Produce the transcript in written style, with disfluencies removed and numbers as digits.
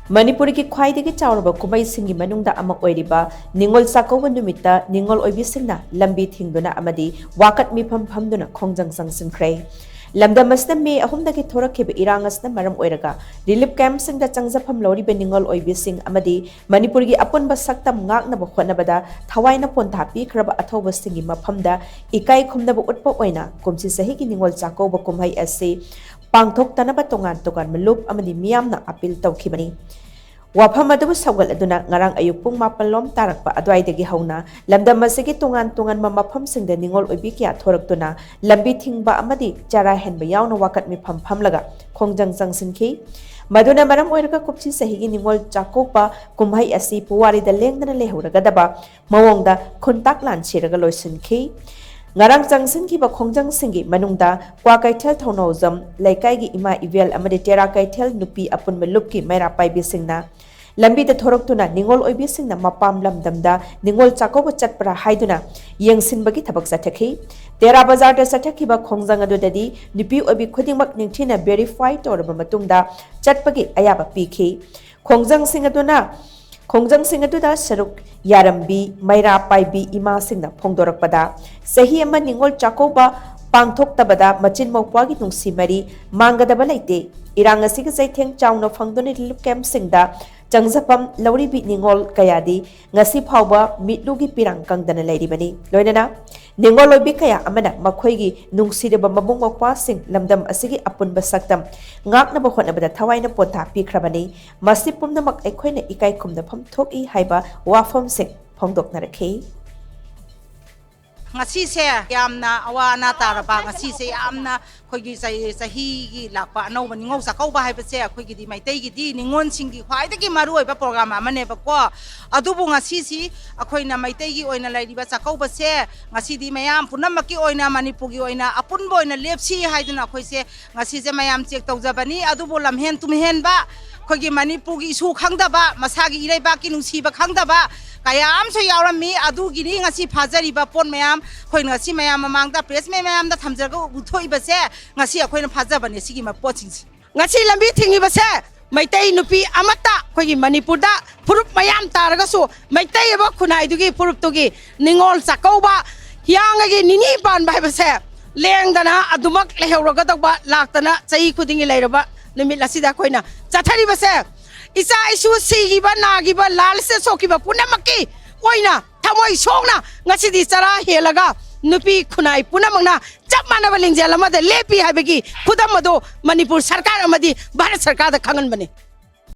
Manipuri ki khwaidagi chauraba kumai singi manungda ama oiriba Ningol Chakkouba Numitta Ningol Oibi Shingna Lambi Thingduna Amadi Wakat Meepham PHAMDUNA KHONGJANG Changshinkhre Lamdamasna me ahumdagi thorakiba irangasna maram oiraga relief camp singda changjafam loriba Ningol Oibi Shing Amadi Manipuri gi apunba saktam ngaknaba khotnabada thawaina ponta pikraba athoba singi maphamda ikai khumnaba utpa oina kumsi sahi gi Ningol Chakkouba KUMHEI asi pangthok tanaba tongan melup amadi miyamna appeal tawkhibani Wafam adu sawgal aduna ngarang ayuk pung mapalom tarakpa adwaidagi hauna lamdam masigi tungan mamapam singda Ningol Oibi kya thoraktuna Lambi Thingba Amadi chara henba yauna Wakat Meepham phamlaga khongjang Changshinkhre maduna maram oiraga kupchi sahigi Ningol Chakkouba KUMHEI asi puwari da lengdana lehuraga daba mawongda khuntak lan chiraga loisinkhre Ngarang Changshinkhre ba khongjang singi manungda kwa kaithel thonozam laikai gi ima ivel amade tera kaithel nupi apun melupki maira paibi singna lambi da thoroktuna Ningol Oibi Shingna mapam lamdamda Ningol Chakkouba chatpra haiduna yengsinbagi thabak sathakhi tera bazar da sathakhi ba khongjang adudadi nupi oibi khudingmak ningthina verify torba matungda chatpagi ayaba pikhi khongjang singaduna Khongjang Singaduda Saruk Yarambi Maira Paibi Ima Singna Phongdorakpada Sahi ama Ningol Chakkouba Pangthok tabada Machin Mawpagi Nungsi Mari Mangadaba Laite Irang asigi Zaitheng Chawna Phangduni Relief Camp Singda Changjafam Lauribi Ningol Kayadi Ngasi Phawba Mitlugi Pirang Kangdana Lairibani Loinana Ningol Oibi kaya amana makhoigi nungsidaba mabung mawpa sing lamdam asigi apunba saktam ngaknaba hotnabada thawaina potha pikhrabani masi pumnamak aikhoina ikai khumda phamthoki haiba wafam sing phongdoknarakhi ngasi se yamna awana taraba ngasi se yamna khoigi sahi gi lakpa anauba Ningol Chakkouba haiba se khoigi di maitai gi di ningon singi khwaidagi maru oiba program amane ba ko adubu ngasi si akhoina maitai gi oina lairiba Chakkouba se ngasi di mayam punamaki oina Manipur gi oina apunbo oina lepsi haiduna khoi se ngasi se mayam check tawjabani adubu lamhen tumhen ba khoigi Manipur gi isu khangdaba masagi iraiba ki nungsiba khangdaba kayam so yaurami adu gini ngasi phajariba pon mayam khoi ngasi mayam mamangda press mayam da thamjarga uthoiba se ngasi akhoina phajabani sigi ma poching ngasi lambi thingiba se maitai nupi amata khoigi Manipur da purup mayam taraga so maitai ba khunai dugi purup tugi Ningol Chakkouba hiangagi nini ban bai ba se lengdana adumak lehuraga dogba laktana chai khudingi leiraba numit lasida khoina chathari ba se Isa isu sigiba nagiba lalse sokiba punamaki oina thamoi songna ngasi di chara helaga nupi khunai punamangna chap manaba lingjala made lepi habegi khudam mado Manipur sarkar amadi Bharat sarkar da khangan bane